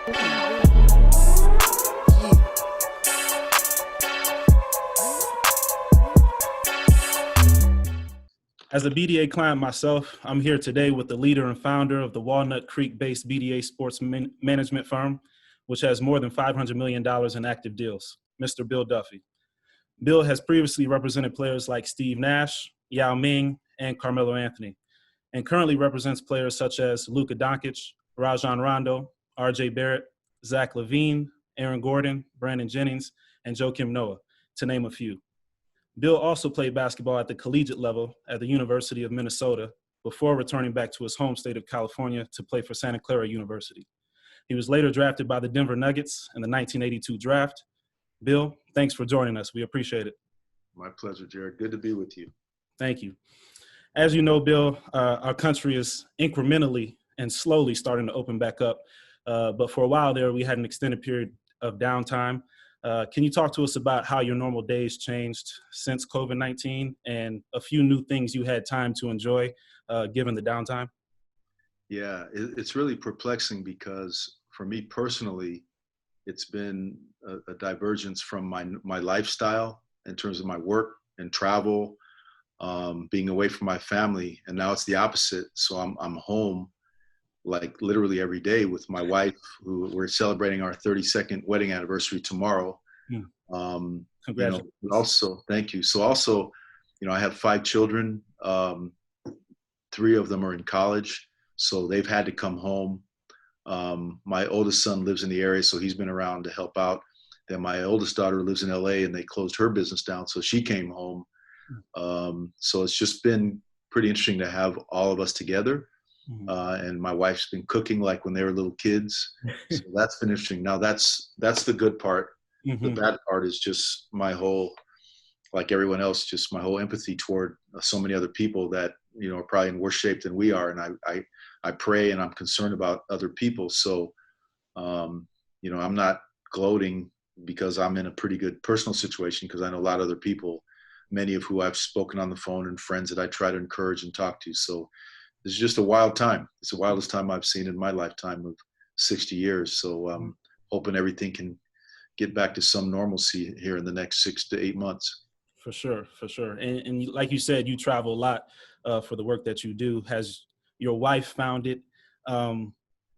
As a BDA client myself, I'm here today with the leader and founder of the Walnut Creek-based BDA Sports Management firm, which has more than $500 million in active deals, Mr. Bill Duffy. Bill has previously represented players like Steve Nash, Yao Ming, and Carmelo Anthony, and currently represents players such as Luca Doncic, Rajon Rondo, RJ Barrett, Zach Lavine, Aaron Gordon, Brandon Jennings, and Joakim Noah, to name a few. Bill also played basketball at the collegiate level at the University of Minnesota before returning back to his home state of California to play for Santa Clara University. He was later drafted by the Denver Nuggets in the 1982 draft. Bill, thanks for joining us. We appreciate it. My pleasure, Jared. Good to be with you. Thank you. As you know, Bill, our country is incrementally and slowly starting to open back up. But for a while there, we had an extended period of downtime. Can you talk to us about how your normal days changed since COVID-19 and a few new things you had time to enjoy given the downtime? Yeah, it's really perplexing because for me personally, it's been a divergence from my lifestyle in terms of my work and travel, being away from my family. And now it's the opposite. So I'm home like literally every day with my wife, who we're celebrating our 32nd wedding anniversary tomorrow. Congratulations. Also, thank you. So also, I have 5 children. 3 of them are in college, so they've had to come home. My oldest son lives in the area, so he's been around to help out. Then my oldest daughter lives in LA, and they closed her business down, so she came home. So it's just been pretty interesting to have all of us together. And my wife's been cooking like when they were little kids. So that's been interesting. Now that's the good part. The bad part is just my whole, like everyone else, just my whole empathy toward so many other people that, are probably in worse shape than we are. And I pray and I'm concerned about other people. So, I'm not gloating because I'm in a pretty good personal situation, because I know a lot of other people, many of who I've spoken on the phone, and friends that I try to encourage and talk to. So this is just a wild time. It's the wildest time I've seen in my lifetime of 60 years. So hoping everything can get back to some normalcy here in the next 6 to 8 months. For sure. And like you said, you travel a lot for the work that you do. Has your wife found it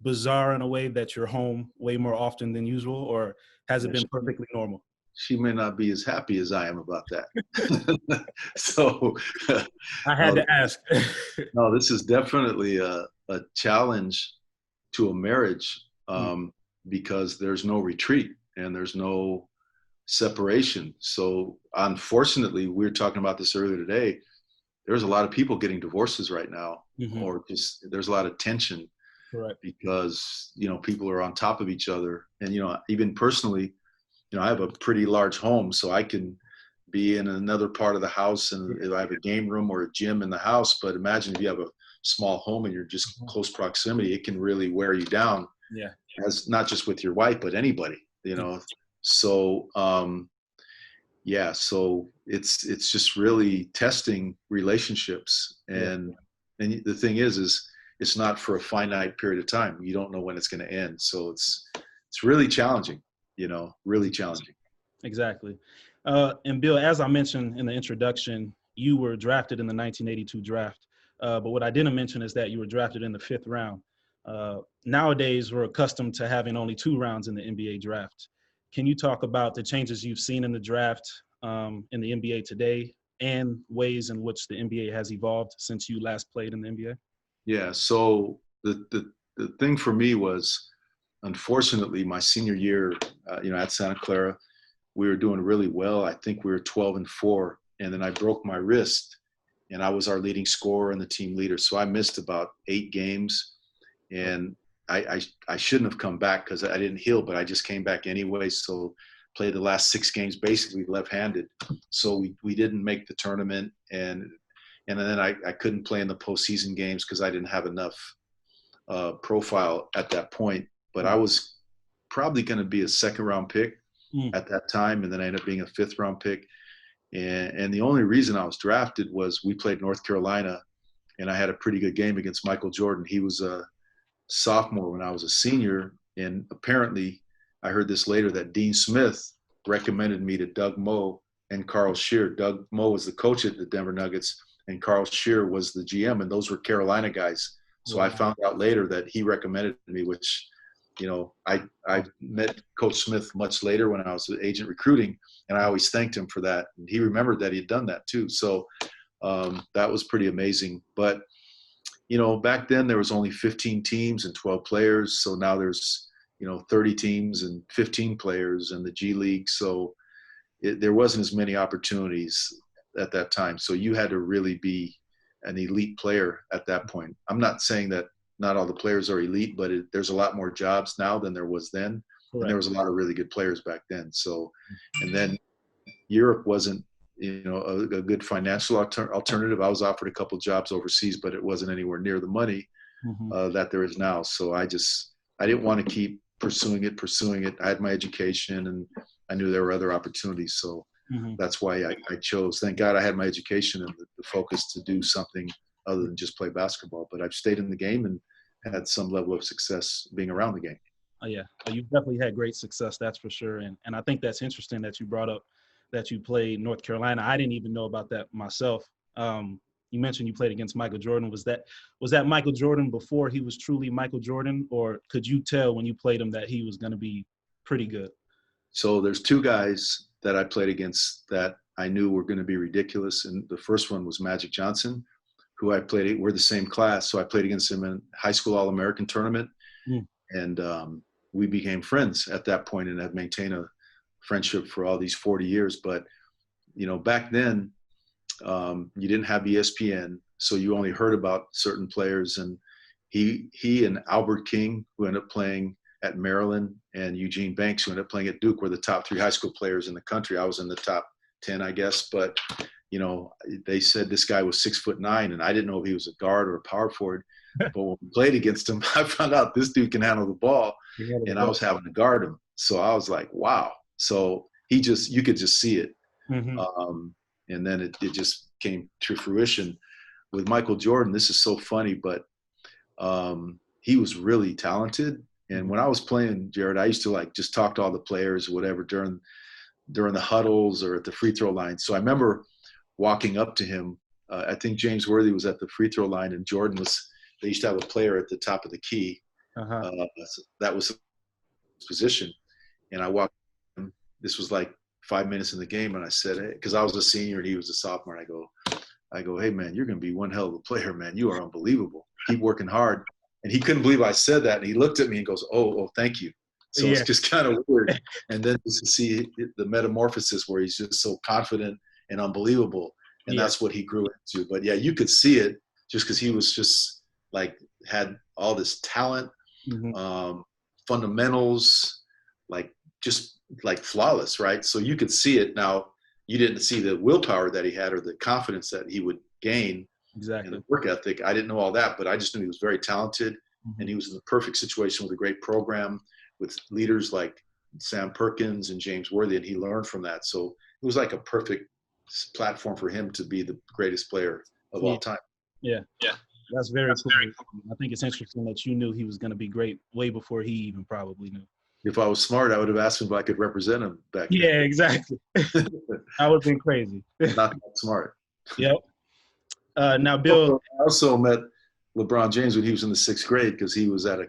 bizarre in a way that you're home way more often than usual, or has it been perfectly normal? She may not be as happy as I am about that. So I had to ask. No, this is definitely a challenge to a marriage because there's no retreat and there's no separation. So unfortunately, we were talking about this earlier today, there's a lot of people getting divorces right now, or just there's a lot of tension. Correct. Because, people are on top of each other. And, even personally, I have a pretty large home, so I can be in another part of the house and I have a game room or a gym in the house. But imagine if you have a small home and you're just close proximity, it can really wear you down. Yeah. As not just with your wife, but anybody, So, so it's just really testing relationships. And the thing is it's not for a finite period of time. You don't know when it's going to end. So it's really challenging, really challenging. Exactly. And Bill, as I mentioned in the introduction, you were drafted in the 1982 draft. But what I didn't mention is that you were drafted in the 5th round. Nowadays, we're accustomed to having only 2 rounds in the NBA draft. Can you talk about the changes you've seen in the draft in the NBA today and ways in which the NBA has evolved since you last played in the NBA? Yeah. So the thing for me was, unfortunately, my senior year, at Santa Clara, we were doing really well. I think we were 12-4, and then I broke my wrist, and I was our leading scorer and the team leader. So I missed about 8 games, and I shouldn't have come back because I didn't heal, but I just came back anyway. So played the last 6 games basically left-handed. So we didn't make the tournament, and then I couldn't play in the postseason games because I didn't have enough profile at that point. But I was probably going to be a 2nd-round pick at that time, and then I ended up being a 5th-round pick. And the only reason I was drafted was we played North Carolina, and I had a pretty good game against Michael Jordan. He was a sophomore when I was a senior, And apparently, I heard this later, that Dean Smith recommended me to Doug Moe and Carl Scheer. Doug Moe was the coach at the Denver Nuggets, and Carl Scheer was the GM, and those were Carolina guys. So Wow. I found out later that he recommended me, which, you know, I met Coach Smith much later when I was with agent recruiting, and I always thanked him for that. And he remembered that he had done that too. So that was pretty amazing. But, you know, back then there was only 15 teams and 12 players. So now there's, you know, 30 teams and 15 players in the G League. So there wasn't as many opportunities at that time. So you had to really be an elite player at that point. I'm not saying that not all the players are elite, but there's a lot more jobs now than there was then. Correct. And there was a lot of really good players back then. So, and then Europe wasn't, you know, a good financial alternative. I was offered a couple jobs overseas, but it wasn't anywhere near the money that there is now. So I didn't want to keep pursuing it. I had my education, and I knew there were other opportunities. So that's why I chose. Thank God I had my education and the focus to do something other than just play basketball. But I've stayed in the game and had some level of success being around the game. Oh, yeah. You've definitely had great success, that's for sure. And I think that's interesting that you brought up that you played North Carolina. I didn't even know about that myself. You mentioned you played against Michael Jordan. Was that Michael Jordan before he was truly Michael Jordan, or could you tell when you played him that he was going to be pretty good? So there's two guys that I played against that I knew were going to be ridiculous. And the first one was Magic Johnson, who we're the same class. So I played against him in high school All-American tournament. And we became friends at that point and have maintained a friendship for all these 40 years. But, you know, back then you didn't have ESPN, so you only heard about certain players. And he and Albert King, who ended up playing at Maryland, and Eugene Banks, who ended up playing at Duke, were the top three high school players in the country. I was in the top 10, I guess. But, you know, they said this guy was 6'9", and I didn't know if he was a guard or a power forward. But when we played against him, I found out this dude can handle the ball, and I was having to guard him. So I was like, wow. So you could just see it. And then it just came to fruition. With Michael Jordan, this is so funny, but he was really talented. And when I was playing, Jared, I used to just talk to all the players or whatever during the huddles or at the free throw line. So I remember walking up to him. I think James Worthy was at the free throw line, and Jordan they used to have a player at the top of the key. That was his position. And I walked him. This was like 5 minutes in the game, and I said, hey, because I was a senior and he was a sophomore, and I go, hey, man, you're going to be one hell of a player, man. You are unbelievable. Keep working hard. And he couldn't believe I said that. And he looked at me and goes, oh, thank you. So It's just kind of weird. And then just to see the metamorphosis where he's just so confident and unbelievable. And that's what he grew into. But, yeah, you could see it just because he was just had all this talent, fundamentals, just flawless, right? So you could see it. Now, you didn't see the willpower that he had or the confidence that he would gain. Exactly. And the work ethic. I didn't know all that, but I just knew he was very talented, and he was in the perfect situation with a great program with leaders like Sam Perkins and James Worthy, and he learned from that. So it was like a perfect platform for him to be the greatest player of all time. Yeah. That's very cool. I think it's interesting that you knew he was going to be great way before he even probably knew. If I was smart, I would have asked him if I could represent him back then. Yeah, exactly. That would have been crazy. Not that smart. Yep. Now, Bill. I also met LeBron James when he was in the 6th grade because he was at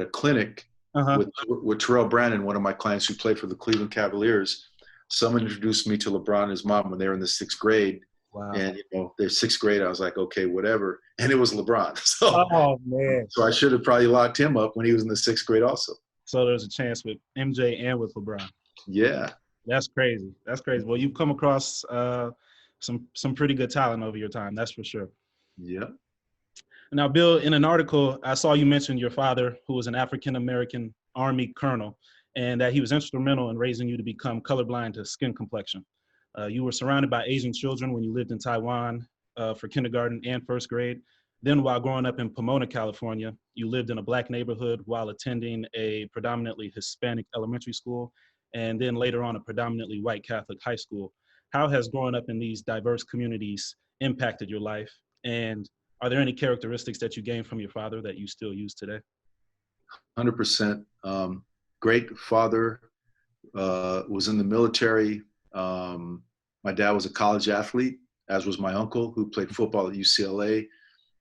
a clinic with Terrell Brandon, one of my clients who played for the Cleveland Cavaliers. Someone introduced me to LeBron and his mom when they were in the 6th grade. Wow. And, they're 6th grade. I was like, okay, whatever. And it was LeBron. So, oh, man. So I should have probably locked him up when he was in the 6th grade also. So there's a chance with MJ and with LeBron. Yeah. That's crazy. Well, you've come across some pretty good talent over your time. That's for sure. Yeah. Now, Bill, in an article, I saw you mention your father, who was an African-American Army colonel, and that he was instrumental in raising you to become colorblind to skin complexion. You were surrounded by Asian children when you lived in Taiwan for kindergarten and 1st grade. Then while growing up in Pomona, California, you lived in a Black neighborhood while attending a predominantly Hispanic elementary school, and then later on a predominantly white Catholic high school. How has growing up in these diverse communities impacted your life? And are there any characteristics that you gained from your father that you still use today? 100%. Great father, was in the military. My dad was a college athlete, as was my uncle, who played football at UCLA.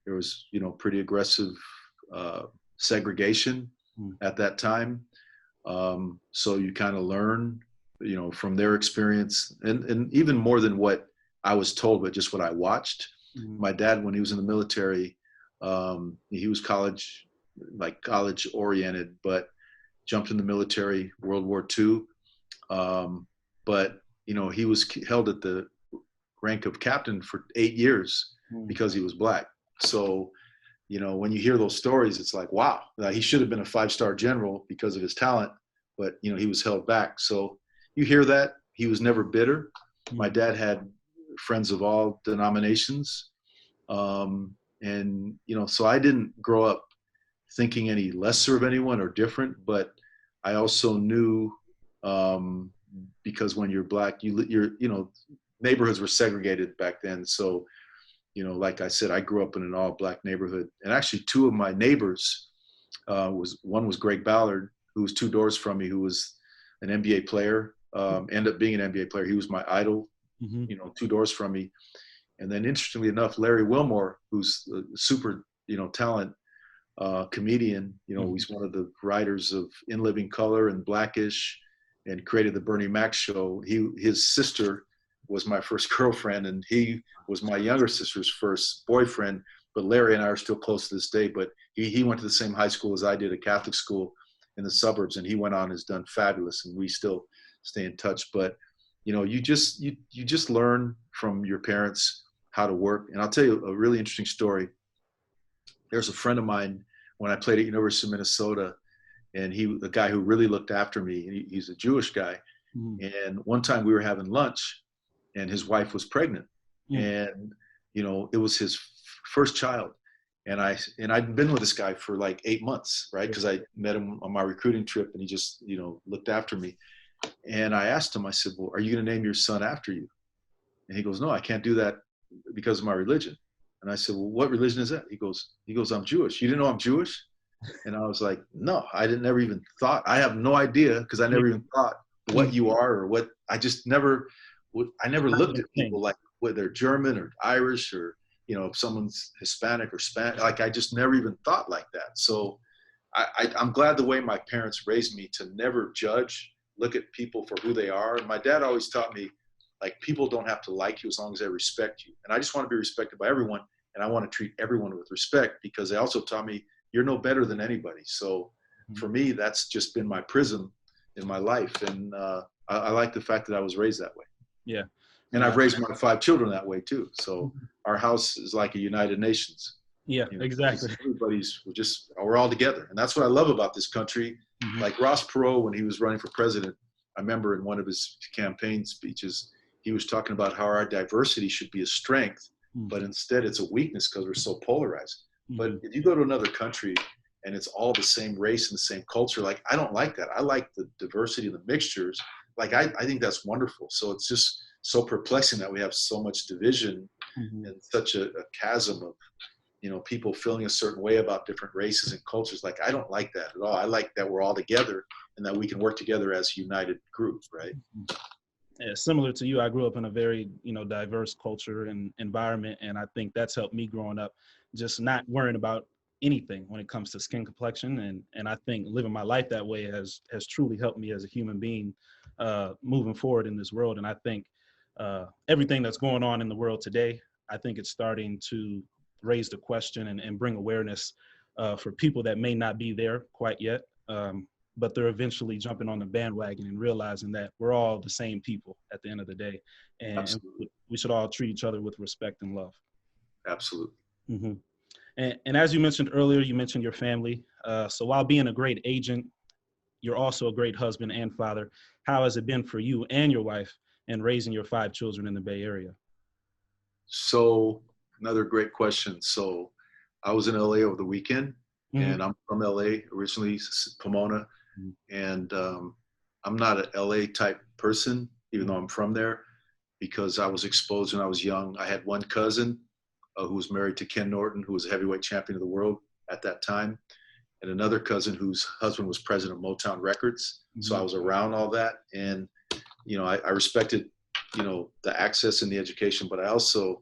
There was, pretty aggressive segregation at that time. So you kind of learn, from their experience, and even more than what I was told, but just what I watched. My dad, when he was in the military, he was college oriented, but jumped in the military, World War II. But, he was held at the rank of captain for 8 years because he was Black. So, when you hear those stories, it's like, wow, he should have been a 5-star general because of his talent, but, he was held back. So you hear that. He was never bitter. My dad had friends of all denominations. And, so I didn't grow up thinking any lesser of anyone or different, but I also knew, because when you're Black, you're neighborhoods were segregated back then. So, like I said, I grew up in an all Black neighborhood, and actually 2 of my neighbors, one was Greg Ballard, who was 2 doors from me, who was an NBA player, ended up being an NBA player. He was my idol, 2 doors from me. And then interestingly enough, Larry Wilmore, who's a super, talent, comedian, he's one of the writers of In Living Color and Blackish, and created the Bernie Mac show. His sister was my first girlfriend, and he was my younger sister's first boyfriend. But Larry and I are still close to this day. But he went to the same high school as I did, a Catholic school in the suburbs, and he went on, has done fabulous, and we still stay in touch. But you just learn from your parents how to work. And I'll tell you a really interesting story. There's a friend of mine when I played at University of Minnesota, and the guy who really looked after me, he's a Jewish guy. And one time we were having lunch, and his wife was pregnant, and it was his first child. And I'd been with this guy for like 8 months, right? Because I met him on my recruiting trip, and he just looked after me. And I asked him, I said, well, are you going to name your son after you? And he goes, no, I can't do that because of my religion. And I said, well, what religion is that? He goes, I'm Jewish. You didn't know I'm Jewish? And I was like, no, I never even thought. I have no idea, because I never even thought what you are or what. I never looked at people like whether they're German or Irish, or if someone's Hispanic or Spanish. Like, I just never even thought like that. So I'm glad the way my parents raised me to never judge, look at people for who they are. And my dad always taught me, like, people don't have to like you as long as they respect you. And I just want to be respected by everyone, and I want to treat everyone with respect, because they also taught me you're no better than anybody. So for me, that's just been my prism in my life. And I like the fact that I was raised that way. Yeah. And I've raised my 5 children that way too. So our house is like a United Nations. Yeah, exactly. We're all together. And that's what I love about this country. Like Ross Perot, when he was running for president, I remember in one of his campaign speeches, he was talking about how our diversity should be a strength, but instead it's a weakness because we're so polarized. But if you go to another country and it's all the same race and the same culture, like, I don't like that. I like the diversity and the mixtures. Like, I think that's wonderful. So it's just so perplexing that we have so much division and such a chasm of, people feeling a certain way about different races and cultures. Like, I don't like that at all. I like that we're all together and that we can work together as a united group, right? Yeah, similar to you, I grew up in a very, diverse culture and environment. And I think that's helped me growing up, just not worrying about anything when it comes to skin complexion. And I think living my life that way has truly helped me as a human being moving forward in this world. And I think everything that's going on in the world today, I think it's starting to raise the question and bring awareness for people that may not be there quite yet. But they're eventually jumping on the bandwagon and realizing that we're all the same people at the end of the day. And we should all treat each other with respect and love. Absolutely. And as you mentioned earlier, you mentioned your family. So while being a great agent, you're also a great husband and father. How has it been for you and your wife in raising your 5 children in the Bay Area? So another great question. So I was in LA over the weekend, and I'm from LA originally, Pomona. And I'm not an LA type person, even though I'm from there, because I was exposed when I was young. I had one cousin who was married to Ken Norton, who was a heavyweight champion of the world at that time. and another cousin whose husband was president of Motown Records. Mm-hmm. So I was around all that. And, you know, I respected, you know, the access and the education, but I also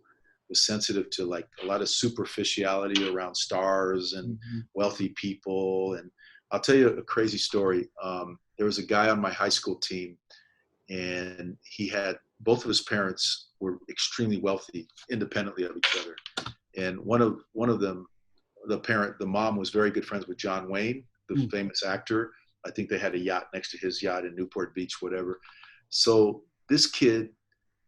was sensitive to like a lot of superficiality around stars and Mm-hmm. wealthy people. And I'll tell you a crazy story. There was a guy on my high school team, and he had both of his parents were extremely wealthy, independently of each other. And one of them, the mom was very good friends with John Wayne, the famous actor. I think they had a yacht next to his yacht in Newport Beach, whatever. So this kid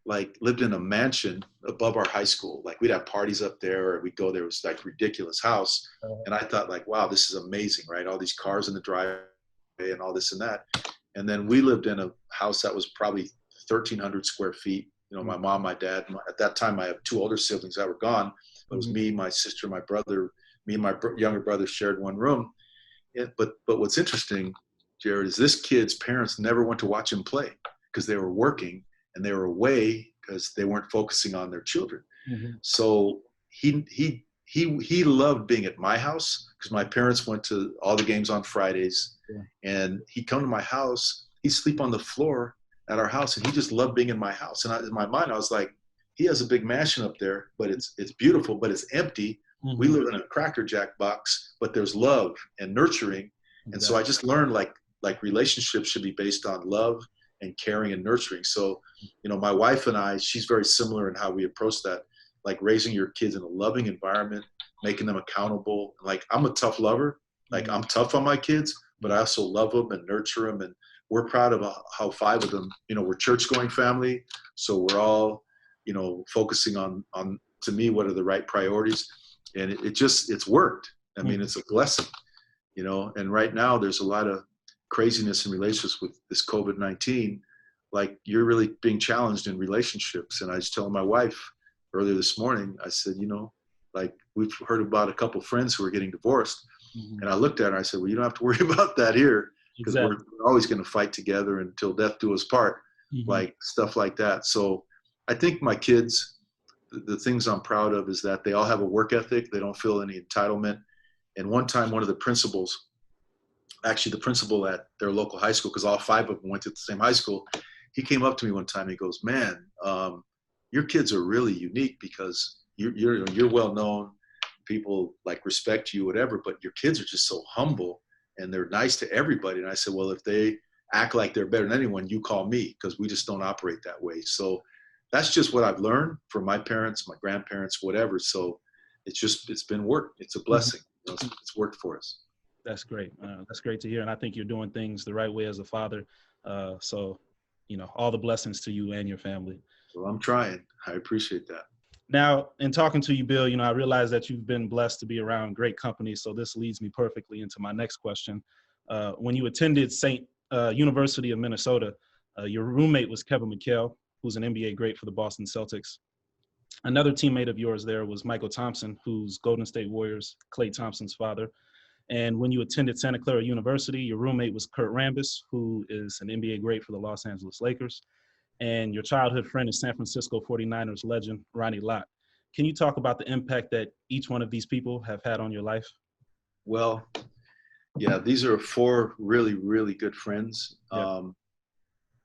like lived in a mansion above our high school. Like we'd have parties up there, or we'd go there. It was like ridiculous house. And I thought like, wow, this is amazing, right? All these cars in the driveway and all this and that. And then we lived in a house that was probably 1,300 square feet. You know, my mom, my dad, at that time I have two older siblings that were gone. It was me, my sister, my brother. Me and my younger brother shared one room. But what's interesting, Jared, is this kid's parents never went to watch him play because they were working and they were away because they weren't focusing on their children. Mm-hmm. So he loved being at my house because my parents went to all the games on Fridays. Yeah. And he'd come to my house, he'd sleep on the floor at our house, and he just loved being in my house. And in my mind, I was like, he has a big mansion up there, but it's beautiful, but it's empty. Mm-hmm. We live in a Cracker Jack box, but there's love and nurturing. Exactly. And so I just learned like relationships should be based on love and caring and nurturing. So, you know, my wife and I, she's very similar in how we approach that, like raising your kids in a loving environment, making them accountable. Like I'm a tough lover. Like I'm tough on my kids, but I also love them and nurture them. And we're proud of how 5 of them, you know, we're church going family. So we're all, you know, focusing on, to me, what are the right priorities. And it's worked. I mean, it's a blessing, you know, and right now there's a lot of craziness in relationships with this COVID-19. Like you're really being challenged in relationships. And I was telling my wife earlier this morning, I said, you know, like we've heard about a couple friends who are getting divorced. Mm-hmm. And I looked at her and I said, well, you don't have to worry about that here because exactly. We're always going to fight together until death do us part, like stuff like that. So I think my kids, the things I'm proud of is that they all have a work ethic. They don't feel any entitlement. And one time, one of the principals, actually the principal at their local high school, because all 5 of them went to the same high school, he came up to me one time. He goes, man, your kids are really unique because you're well known. People like respect you, whatever, but your kids are just so humble and they're nice to everybody. And I said, well, if they act like they're better than anyone, you call me because we just don't operate that way. So that's just what I've learned from my parents, my grandparents, whatever. So it's been work. It's a blessing. You know, it's worked for us. That's great. That's great to hear. And I think you're doing things the right way as a father. So, you know, all the blessings to you and your family. Well, I'm trying. I appreciate that. Now, in talking to you, Bill, you know, I realize that you've been blessed to be around great company. So this leads me perfectly into my next question. When you attended University of Minnesota, your roommate was Kevin McHale, who's an NBA great for the Boston Celtics. Another teammate of yours there was Michael Thompson, who's Golden State Warriors, Klay Thompson's father. And when you attended Santa Clara University, your roommate was Kurt Rambis, who is an NBA great for the Los Angeles Lakers. And your childhood friend is San Francisco 49ers legend, Ronnie Lott. Can you talk about the impact that each one of these people have had on your life? Well, yeah, these are 4 really, really good friends. Yeah.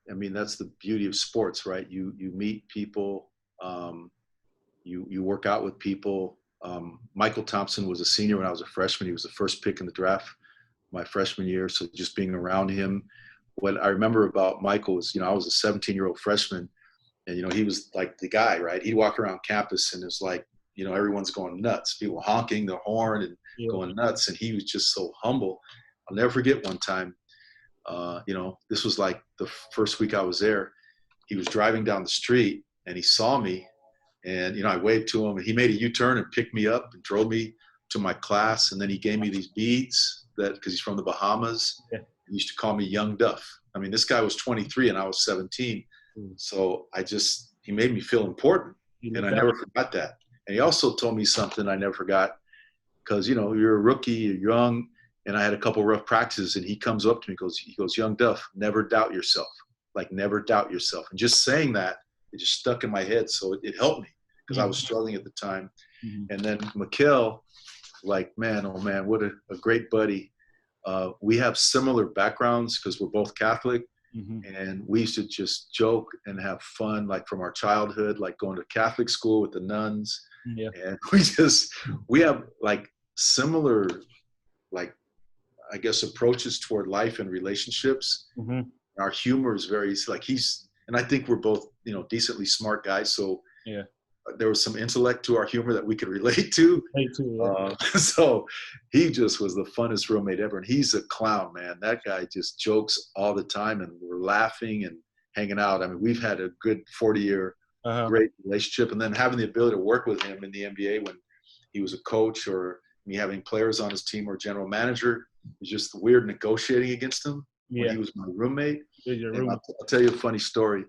I mean, that's the beauty of sports, right? You meet people, you work out with people. Michael Thompson was a senior when I was a freshman. He was the first pick in the draft my freshman year. So just being around him. What I remember about Michael was, you know, I was a 17-year-old freshman and, you know, he was like the guy, right? He'd walk around campus and it's like, you know, everyone's going nuts. People honking their horn and going nuts. And he was just so humble. I'll never forget one time, you know, this was like the first week I was there. He was driving down the street and he saw me and, you know, I waved to him and he made a U-turn and picked me up and drove me to my class. And then he gave me these beads because he's from the Bahamas. Yeah. He used to call me Young Duff. I mean, this guy was 23 and I was 17. So he made me feel important. And I never forgot that. And he also told me something I never forgot because, you know, you're a rookie, you're young. And I had a couple rough practices and he comes up to me, he goes, Young Duff, never doubt yourself. Like never doubt yourself. And just saying that, it just stuck in my head. So it helped me because I was struggling at the time. And then Mikhail, like, man, oh man, what a great buddy. we have similar backgrounds because we're both Catholic. And we used to just joke and have fun, like from our childhood, like going to Catholic school with the nuns. Yeah. And we have like similar, like, I guess, approaches toward life and relationships. Our humor is very, like, and I think we're both, decently smart guys. So yeah, there was some intellect to our humor that we could relate to. Me too, yeah. So he just was the funnest roommate ever. And he's a clown, man. That guy just jokes all the time, and we're laughing and hanging out. I mean, we've had a good 40-year great relationship. And then having the ability to work with him in the NBA when he was a coach, or me having players on his team or general manager, is just weird negotiating against him when he was my roommate. I'll tell you a funny story.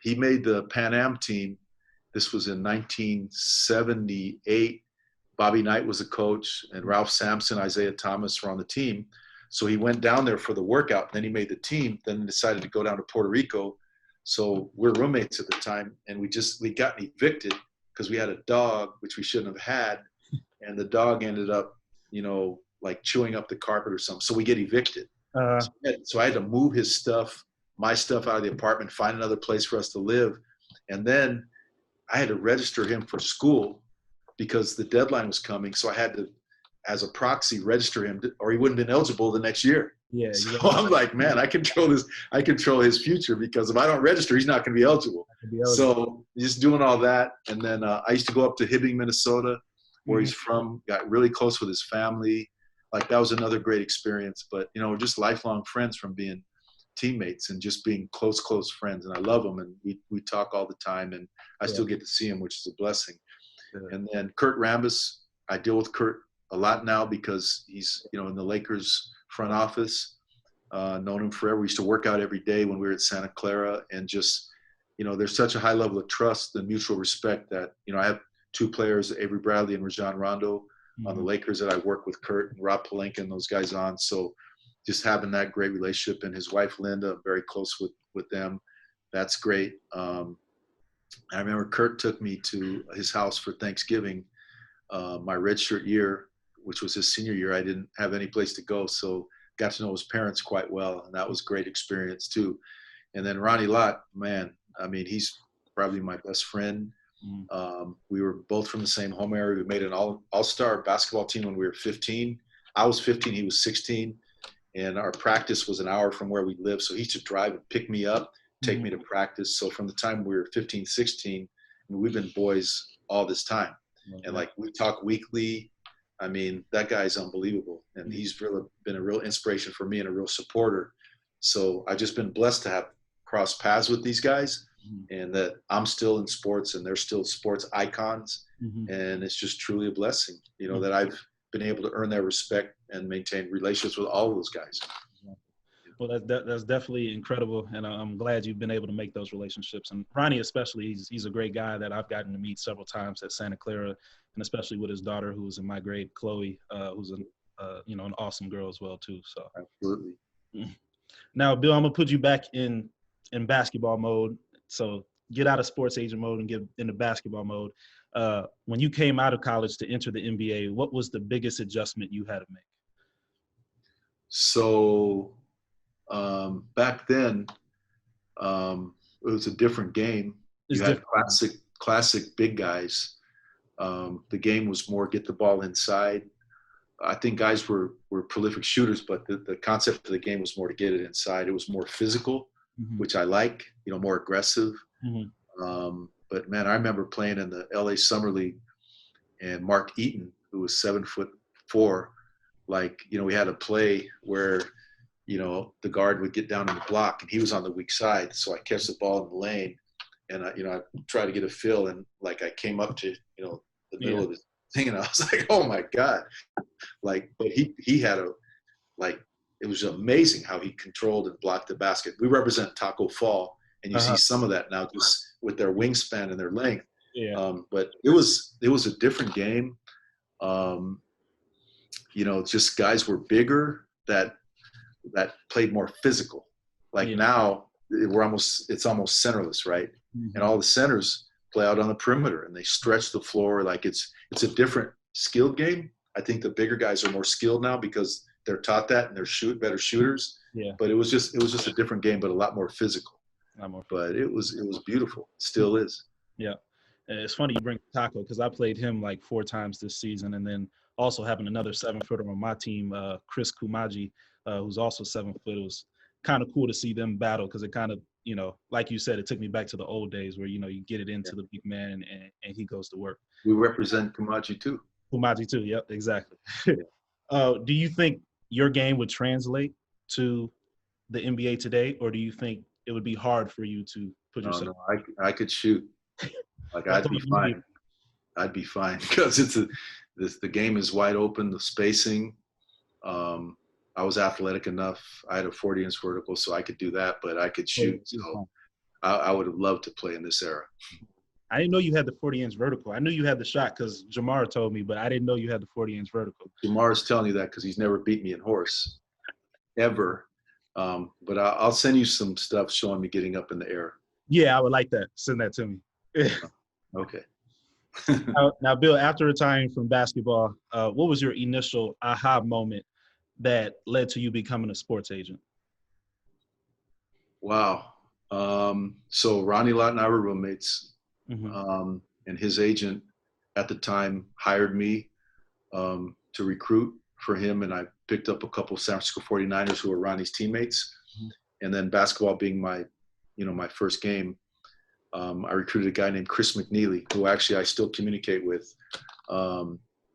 He made the Pan Am team. This was in 1978. Bobby Knight was a coach, and Ralph Sampson, Isaiah Thomas were on the team. So he went down there for the workout. Then he made the team, then decided to go down to Puerto Rico. So we're roommates at the time, and we got evicted because we had a dog, which we shouldn't have had. And the dog ended up, like chewing up the carpet or something. So we get evicted. So I had to move my stuff out of the apartment, find another place for us to live. And then I had to register him for school because the deadline was coming. So I had to, as a proxy, register him, or he wouldn't have been eligible the next year. Yeah. So I'm like, man, I control his future, because if I don't register, he's not going to be eligible. So just doing all that. And then I used to go up to Hibbing, Minnesota, where he's from, got really close with his family. Like, that was another great experience. But, we're just lifelong friends from being teammates and just being close friends. And I love him, and we talk all the time, and I still get to see him, which is a blessing. And then Kurt Rambis, I deal with Kurt a lot now because he's, in the Lakers front office. Known him forever. We used to work out every day when we were at Santa Clara, and just, there's such a high level of trust and mutual respect that, I have two players, Avery Bradley and Rajon Rondo, on the Lakers that I work with Kurt and Rob Pelinka and those guys on. So just having that great relationship, and his wife, Linda, I'm very close with them. That's great. I remember Kurt took me to his house for Thanksgiving, my redshirt year, which was his senior year. I didn't have any place to go, so got to know his parents quite well, and that was a great experience too. And then Ronnie Lott, man, I mean, he's probably my best friend. We were both from the same home area. We made an all-star basketball team when we were 15. I was 15, he was 16, and our practice was an hour from where we lived. So he used to drive and pick me up, take me to practice. So from the time we were 15, 16, we've been boys all this time. And like, we talk weekly. I mean, that guy's unbelievable. And he's really been a real inspiration for me and a real supporter. So I've just been blessed to have crossed paths with these guys, and that I'm still in sports and they're still sports icons. And it's just truly a blessing, that I've been able to earn their respect and maintain relationships with all of those guys. Well, that's definitely incredible, and I'm glad you've been able to make those relationships. And Ronnie, especially, he's a great guy that I've gotten to meet several times at Santa Clara, and especially with his daughter, who's in my grade, Chloe, who's an awesome girl as well too. So absolutely. Now, Bill, I'm gonna put you back in basketball mode. So get out of sports agent mode and get into basketball mode. When you came out of college to enter the NBA, what was the biggest adjustment you had to make? So back then, it was a different game. You had classic big guys. The game was more get the ball inside. I think guys were prolific shooters, but the concept of the game was more to get it inside. It was more physical, which I like, more aggressive. But man, I remember playing in the LA Summer League, and Mark Eaton, who was 7'4", like, we had a play where, the guard would get down in the block and he was on the weak side. So I catch the ball in the lane, and I try to get a fill, and like I came up to, the middle of the thing, and I was like, oh my God. Like, but he had it was amazing how he controlled and blocked the basket. We represent Taco Fall, and you see some of that now just with their wingspan and their length. But it was a different game. Just guys were bigger that played more physical. Like now it's almost centerless, right? And all the centers play out on the perimeter, and they stretch the floor. Like it's a different skilled game. I think the bigger guys are more skilled now because they're taught that and they're better shooters. Yeah. But it was just a different game, but a lot more physical. But it was beautiful. Still is. Yeah. And it's funny you bring Taco because I played him like 4 times this season, and then also having another 7-footer on my team, Chris Kumaji, who's also 7 foot. It was kind of cool to see them battle because it kind of, you know, like you said, it took me back to the old days where, you know, you get it into the big man and he goes to work. We represent Kumaji too. Kumaji too. Yep, exactly. Do you think your game would translate to the NBA today, or do you think it would be hard for you to put yourself? No, I could shoot. Like I'd be fine. I'd be fine because the game is wide open. The spacing. I was athletic enough. I had a 40-inch vertical, so I could do that. But I could shoot. So I would have loved to play in this era. I didn't know you had the 40-inch vertical. I knew you had the shot because Jamar told me, but I didn't know you had the 40-inch vertical. Jamar's telling you that because he's never beat me in horse, ever. But I'll send you some stuff showing me getting up in the air. Yeah, I would like that. Send that to me. Okay. Now, Bill, after retiring from basketball, what was your initial aha moment that led to you becoming a sports agent? Wow. So Ronnie Lott and I were roommates. Mm-hmm. And his agent at the time hired me to recruit for him. And I picked up a couple of San Francisco 49ers who were Ronnie's teammates. Mm-hmm. And then basketball being my first game, I recruited a guy named Chris McNeely, who actually I still communicate with.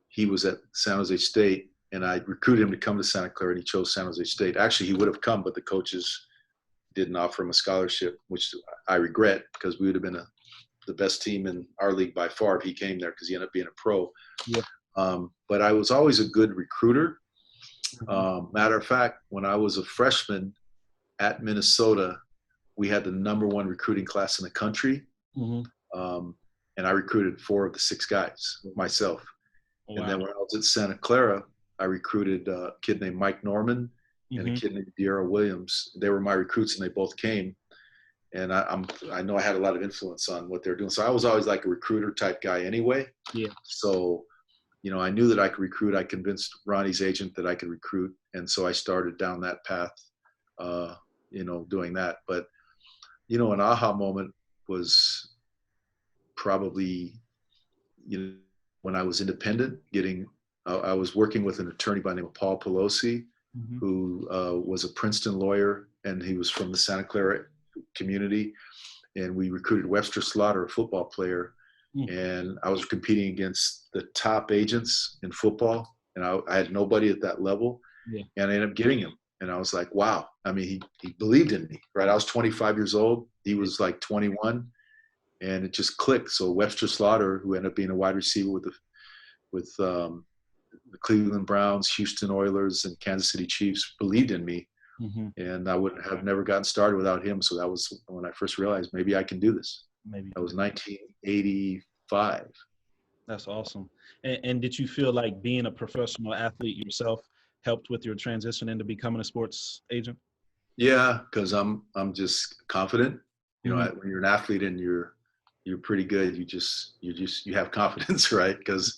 He was at San Jose State, and I recruited him to come to Santa Clara, and he chose San Jose State. Actually, he would have come, but the coaches didn't offer him a scholarship, which I regret because we would have been the best team in our league by far if he came there because he ended up being a pro. Yeah. But I was always a good recruiter. Matter of fact, when I was a freshman at Minnesota, we had the #1 recruiting class in the country. Mm-hmm. And I recruited 4 of the 6 guys myself. Wow. And then when I was at Santa Clara, I recruited a kid named Mike Norman and a kid named De'Ara Williams. They were my recruits and they both came. And I know I had a lot of influence on what they're doing. So I was always like a recruiter type guy anyway. Yeah. So, you know, I knew that I could recruit. I convinced Ronnie's agent that I could recruit. And so I started down that path, doing that. But, you know, an aha moment was probably, when I was independent, I was working with an attorney by the name of Paul Pelosi, who was a Princeton lawyer, and he was from the Santa Clara community. And we recruited Webster Slaughter, a football player. And I was competing against the top agents in football. And I had nobody at that level. Yeah. And I ended up getting him. And I was like, wow. I mean, he believed in me, right? I was 25 years old. He was like 21. And it just clicked. So Webster Slaughter, who ended up being a wide receiver with the Cleveland Browns, Houston Oilers, and Kansas City Chiefs, believed in me. And I would have never gotten started without him. So that was when I first realized maybe I can do this. Maybe that was 1985. That's awesome. And did you feel like being a professional athlete yourself helped with your transition into becoming a sports agent? Yeah, because I'm just confident. You know, when you're an athlete and you're pretty good, you have confidence, right? Because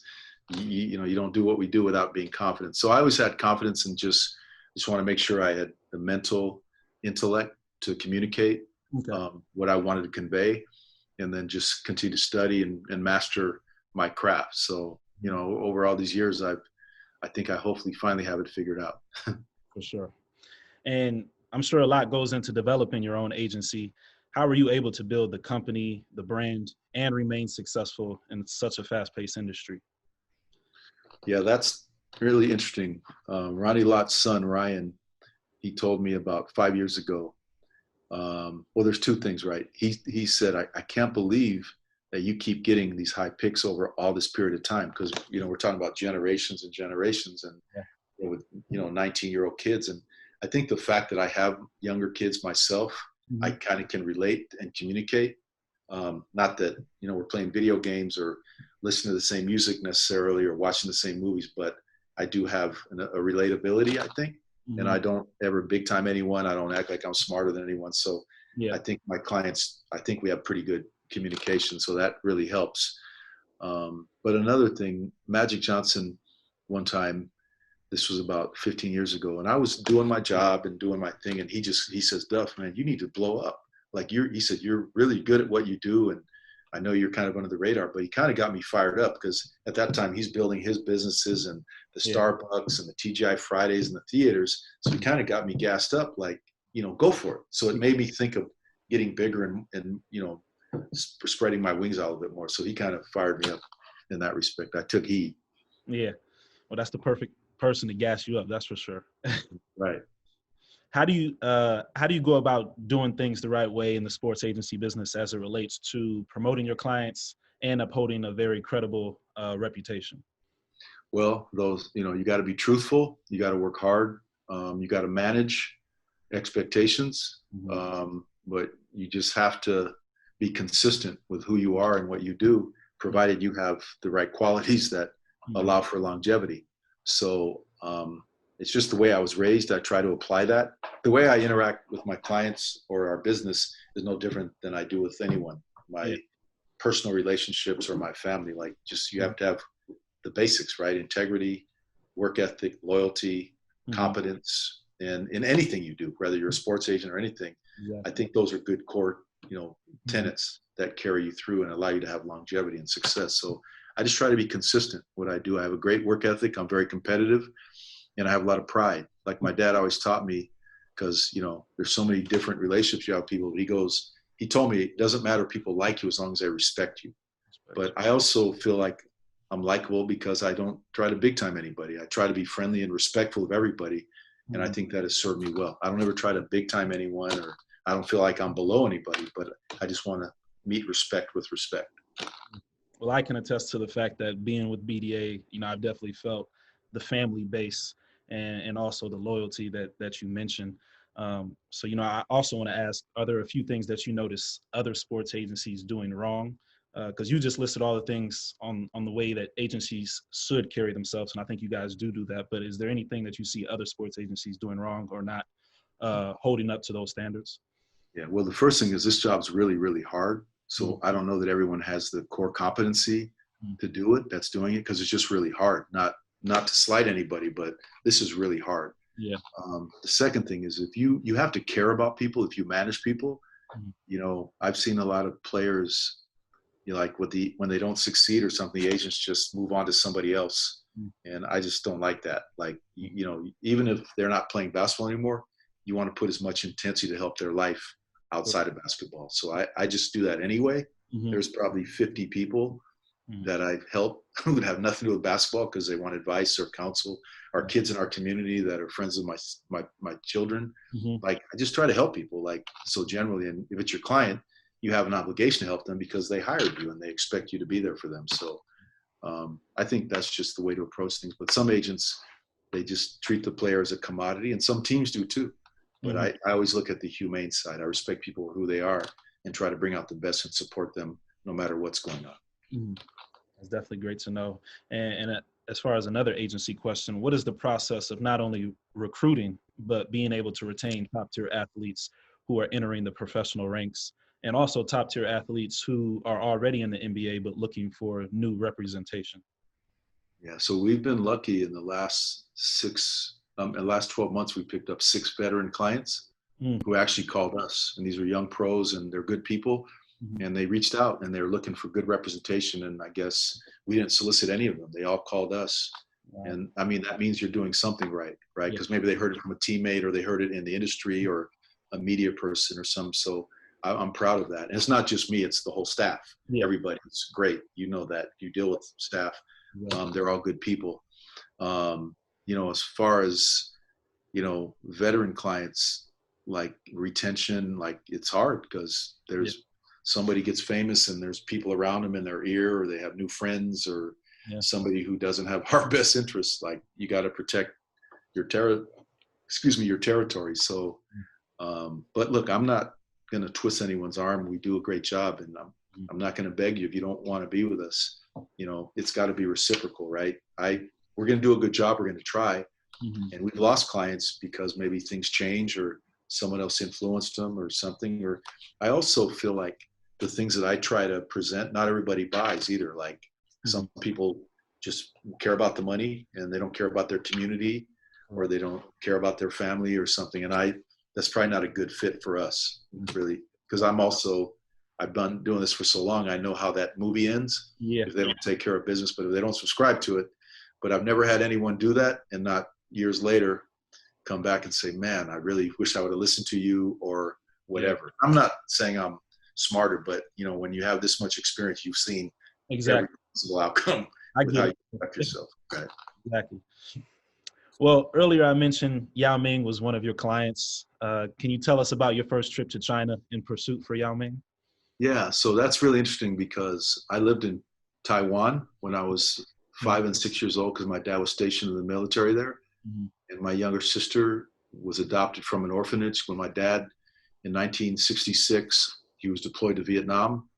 you don't do what we do without being confident. So I always had confidence and just want to make sure I had the mental intellect to communicate what I wanted to convey, and then just continue to study and master my craft. So, you know, over all these years, I think I hopefully finally have it figured out. For sure. And I'm sure a lot goes into developing your own agency. How were you able to build the company, the brand, and remain successful in such a fast-paced industry? Yeah, that's really interesting. Ronnie Lott's son, Ryan, he told me about 5 years ago. Well, there's 2 things, right? He said, I can't believe that you keep getting these high picks over all this period of time. Because, you know, we're talking about generations and generations and with, 19-year-old kids. And I think the fact that I have younger kids myself, I kind of can relate and communicate. Not that, we're playing video games or listening to the same music necessarily or watching the same movies, but I do have a relatability, I think. And I don't ever big time anyone. I don't act like I'm smarter than anyone. So I think my clients, we have pretty good communication. So that really helps. But another thing, Magic Johnson one time This was about 15 years ago, and I was doing my job and doing my thing, and he says, Duff, man, you need to blow up. Like he said, you're really good at what you do, and I know you're kind of under the radar, but he kind of got me fired up because at that time he's building his businesses and the Starbucks and the TGI Fridays and the theaters. So he kind of got me gassed up, like, go for it. So it made me think of getting bigger and spreading my wings out a little bit more. So he kind of fired me up in that respect. I took heed. Yeah. Well, that's the perfect person to gas you up. That's for sure. Right. How do you go about doing things the right way in the sports agency business as it relates to promoting your clients and upholding a very credible reputation? Well, you got to be truthful. You got to work hard. You got to manage expectations. But you just have to be consistent with who you are and what you do, provided you have the right qualities that allow for longevity. So it's just the way I was raised. I try to apply that. The way I interact with my clients or our business is no different than I do with anyone. My personal relationships or my family, like just you have to have the basics, right? Integrity, work ethic, loyalty, competence, and in anything you do, whether you're a sports agent or anything. I think those are good core, tenets that carry you through and allow you to have longevity and success. So I just try to be consistent what I do. I have a great work ethic. I'm very competitive, and I have a lot of pride. Like my dad always taught me, because, there's so many different relationships you have with people. He told me, it doesn't matter if people like you as long as they respect you. But I also feel like I'm likable because I don't try to big time anybody. I try to be friendly and respectful of everybody. And I think that has served me well. I don't ever try to big time anyone, or I don't feel like I'm below anybody, but I just want to meet respect with respect. Well, I can attest to the fact that being with BDA, I've definitely felt the family base and also the loyalty that you mentioned. So, I also want to ask, are there a few things that you notice other sports agencies doing wrong? Because you just listed all the things on the way that agencies should carry themselves, and I think you guys do that. But is there anything that you see other sports agencies doing wrong or not holding up to those standards? Yeah, well, the first thing is this job's really, really hard. So I don't know that everyone has the core competency to do it, that's doing it, because it's just really hard. Not to slight anybody, but this is really hard. Yeah. The second thing is if you have to care about people, if you manage people, I've seen a lot of players, like when they don't succeed or something, the agents just move on to somebody else. And I just don't like that. Like, even if they're not playing basketball anymore, you want to put as much intensity to help their life outside of basketball. So I just do that anyway. There's probably 50 people that I've helped who would have nothing to do with basketball because they want advice or counsel. Our kids in our community that are friends of my children. Like, I just try to help people. Like, so generally, and if it's your client, you have an obligation to help them because they hired you and they expect you to be there for them. So I think that's just the way to approach things. But some agents, they just treat the player as a commodity, and some teams do too. But I always look at the humane side. I respect people for who they are and try to bring out the best and support them no matter what's going on. That's definitely great to know. And as far as another agency question, what is the process of not only recruiting, but being able to retain top-tier athletes who are entering the professional ranks, and also top-tier athletes who are already in the NBA but looking for new representation? Yeah, so we've been lucky in the last 12 months, we picked up 6 veteran clients who actually called us. And these are young pros, and they're good people. And they reached out and they're looking for good representation. And I guess we didn't solicit any of them. They all called us. Wow. And I mean, that means you're doing something right? Because maybe they heard it from a teammate, or they heard it in the industry, or a media person or some. So I'm proud of that. And it's not just me, it's the whole staff. Everybody's great. You know that. You deal with staff. They're all good people. As far as, veteran clients, like retention, like it's hard because there's somebody gets famous and there's people around them in their ear, or they have new friends, or somebody who doesn't have our best interests. Like, you got to protect your territory. So, but look, I'm not going to twist anyone's arm. We do a great job, and I'm not going to beg you if you don't want to be with us. It's got to be reciprocal, right? We're going to do a good job. We're going to try. And we've lost clients because maybe things change, or someone else influenced them or something. Or I also feel like the things that I try to present, not everybody buys either. Like, some people just care about the money and they don't care about their community. or they don't care about their family or something. And that's probably not a good fit for us, really, because I've been doing this for so long. I know how that movie ends if they don't take care of business, but if they don't subscribe to it. But I've never had anyone do that and not years later come back and say, man, I really wish I would have listened to you or whatever. Yeah. I'm not saying I'm smarter, but when you have this much experience, you've seen every possible outcome with how you conduct yourself. Right. Exactly. Well, earlier I mentioned Yao Ming was one of your clients. Can you tell us about your first trip to China in pursuit for Yao Ming? Yeah, so that's really interesting because I lived in Taiwan when I was 5 and 6 years old because my dad was stationed in the military there. Mm-hmm. And my younger sister was adopted from an orphanage when my dad, in 1966, he was deployed to Vietnam.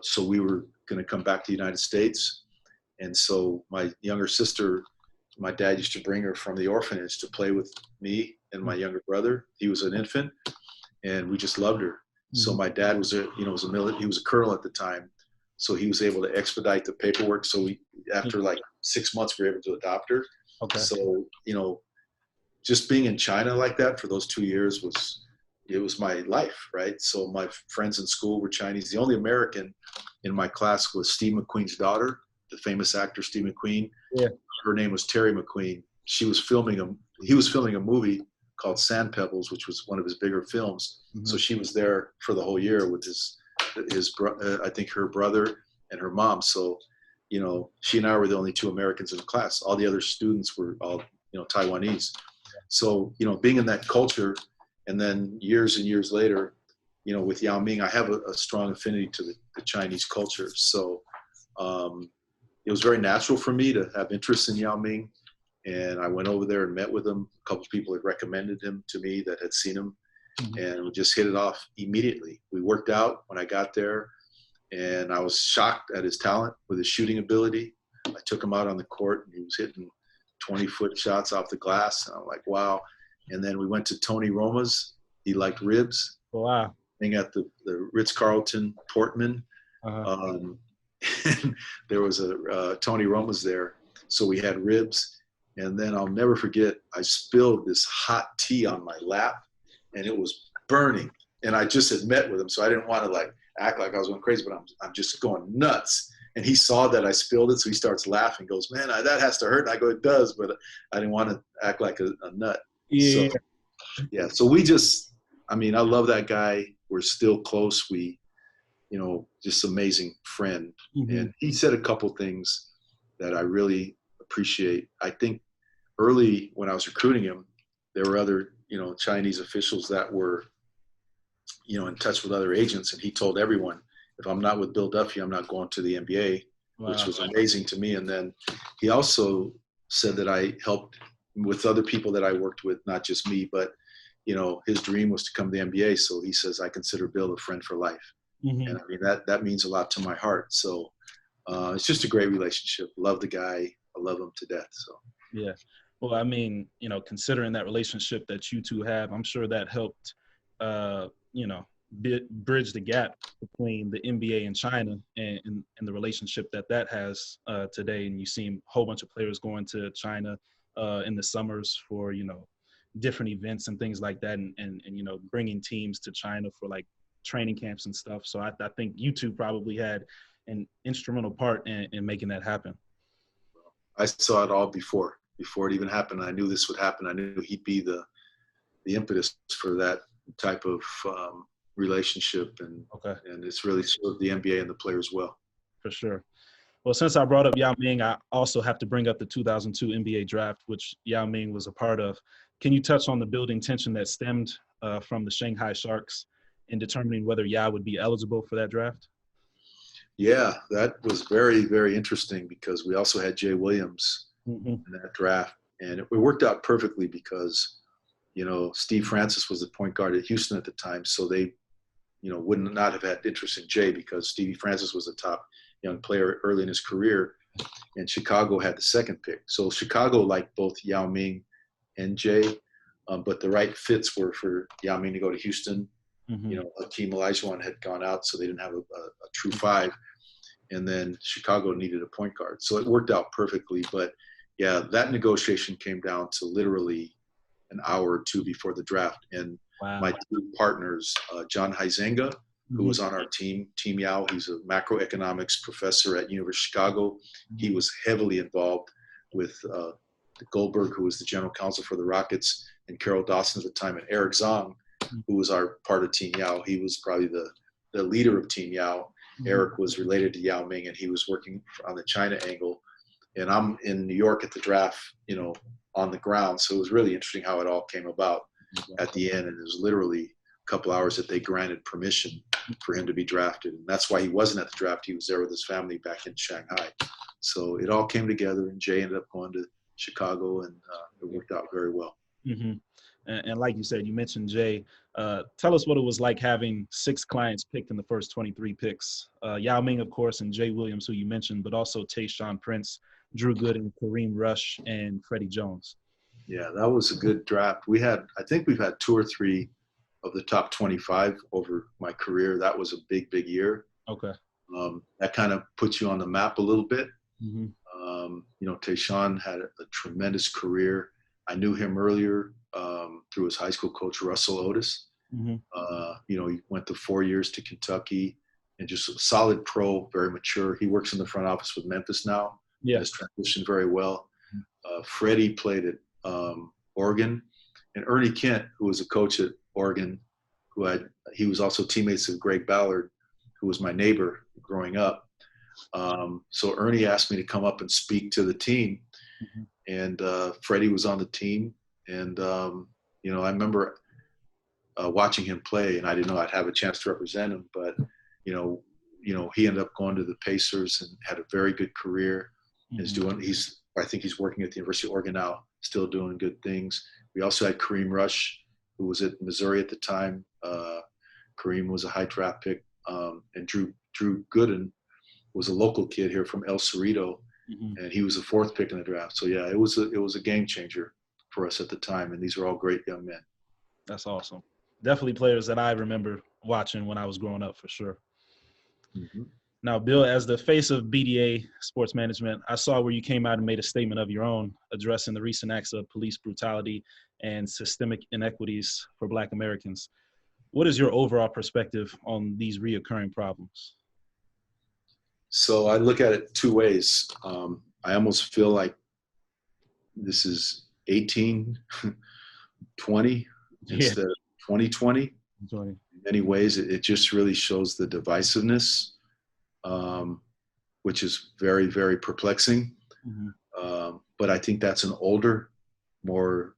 So we were going to come back to the United States. And so my younger sister, my dad used to bring her from the orphanage to play with me and my younger brother. He was an infant, and we just loved her. Mm-hmm. So my dad was he was a colonel at the time. So he was able to expedite the paperwork. So after like 6 months, we were able to adopt her. Okay. So, just being in China like that for those 2 years was my life, right? So my friends in school were Chinese. The only American in my class was Steve McQueen's daughter, the famous actor Steve McQueen. Yeah. Her name was Terry McQueen. He was filming a movie called Sand Pebbles, which was one of his bigger films. Mm-hmm. So she was there for the whole year with I think her brother and her mom. So, she and I were the only two Americans in the class. All the other students were all, Taiwanese. So, being in that culture, and then years and years later, with Yao Ming, I have a strong affinity to the Chinese culture. So it was very natural for me to have interest in Yao Ming. And I went over there and met with him. A couple of people had recommended him to me that had seen him. Mm-hmm. And we just hit it off immediately. We worked out when I got there. And I was shocked at his talent with his shooting ability. I took him out on the court, and he was hitting 20-foot shots off the glass. And I'm like, wow. And then we went to Tony Roma's. He liked ribs. Wow. Being at the Ritz-Carlton Portman. Uh-huh. And there was a Tony Roma's there. So we had ribs. And then I'll never forget, I spilled this hot tea on my lap, and it was burning. And I just had met with him, so I didn't want to act like I was going crazy, but I'm just going nuts. And he saw that I spilled it, so he starts laughing, goes, man, that has to hurt. And I go, it does, but I didn't want to act like a nut. Yeah. So we just, I love that guy. We're still close. We, just amazing friend. Mm-hmm. And he said a couple things that I really appreciate. I think early when I was recruiting him, there were other, Chinese officials that were, in touch with other agents. And he told everyone, if I'm not with Bill Duffy, I'm not going to the NBA, wow. Which was amazing to me. And then he also said that I helped with other people that I worked with, not just me, but, his dream was to come to the NBA. So he says, I consider Bill a friend for life. Mm-hmm. And that means a lot to my heart. So it's just a great relationship. Love the guy. I love him to death. So, yeah. Well, considering that relationship that you two have, I'm sure that helped, bridge the gap between the NBA and China and the relationship that has today. And you see a whole bunch of players going to China in the summers for, different events and things like that. And bringing teams to China for training camps and stuff. So I think you two probably had an instrumental part in making that happen. I saw it all before it even happened. I knew this would happen. I knew he'd be the impetus for that type of relationship, and it's really served the NBA and the players well. For sure. Well, since I brought up Yao Ming, I also have to bring up the 2002 NBA draft, which Yao Ming was a part of. Can you touch on the building tension that stemmed from the Shanghai Sharks in determining whether Yao would be eligible for that draft? Yeah, that was very, very interesting because we also had Jay Williams mm-hmm. in that draft. And it worked out perfectly because, Steve Francis was the point guard at Houston at the time. So they, would not have had interest in Jay because Stevie Francis was a top young player early in his career. And Chicago had the second pick. So Chicago liked both Yao Ming and Jay, but the right fits were for Yao Ming to go to Houston. Mm-hmm. Hakeem Olajuwon had gone out, so they didn't have a true five. And then Chicago needed a point guard. So it worked out perfectly. But, Yeah, that negotiation came down to literally an hour or two before the draft. And Wow. my two partners, John Huizenga, who Mhm. was on our team, Team Yao, he's a macroeconomics professor at University of Chicago. He was heavily involved with Goldberg, who was the general counsel for the Rockets, and Carol Dawson at the time, and Eric Zong, who was our part of Team Yao. He was probably the leader of Team Yao. Eric was related to Yao Ming, and he was working on the China angle. And I'm in New York at the draft, on the ground. So it was really interesting how it all came about at the end. And it was literally a couple hours that they granted permission for him to be drafted. And that's why he wasn't at the draft. He was there with his family back in Shanghai. So it all came together, and Jay ended up going to Chicago, and it worked out very well. Mm-hmm. And like you said, you mentioned Jay. Tell us what it was like having 6 clients picked in the first 23 picks. Yao Ming, of course, and Jay Williams, who you mentioned, but also Tayshaun Prince, Drew Gooden, Kareem Rush, and Freddie Jones. Yeah, that was a good draft. I think we've had 2 or 3 of the top 25 over my career. That was a big, big year. Okay. That kind of puts you on the map a little bit. Mm-hmm. Tayshaun had a tremendous career. I knew him earlier through his high school coach, Russell Otis. Mm-hmm. He went to 4 years to Kentucky, and just a solid pro, very mature. He works in the front office with Memphis now. Yeah. Has transitioned very well. Freddie played at Oregon, and Ernie Kent, who was a coach at Oregon, he was also teammates of Greg Ballard, who was my neighbor growing up. So Ernie asked me to come up and speak to the team, and Freddie was on the team, and I remember watching him play, and I didn't know I'd have a chance to represent him, but he ended up going to the Pacers and had a very good career. I think he's working at the University of Oregon now, still doing good things. We also had Kareem Rush, who was at Missouri at the time. Kareem was a high draft pick, and Drew Gooden was a local kid here from El Cerrito, and he was the 4th pick in the draft. So yeah, it was a game changer for us at the time, and these were all great young men. That's awesome. Definitely players that I remember watching when I was growing up, for sure. Mm-hmm. Now, Bill, as the face of BDA Sports Management, I saw where you came out and made a statement of your own addressing the recent acts of police brutality and systemic inequities for Black Americans. What is your overall perspective on these reoccurring problems? So I look at it 2 ways. I almost feel like this is 1820 instead of 2020. In many ways, it just really shows the divisiveness, which is very, very perplexing. But I think that's an older, more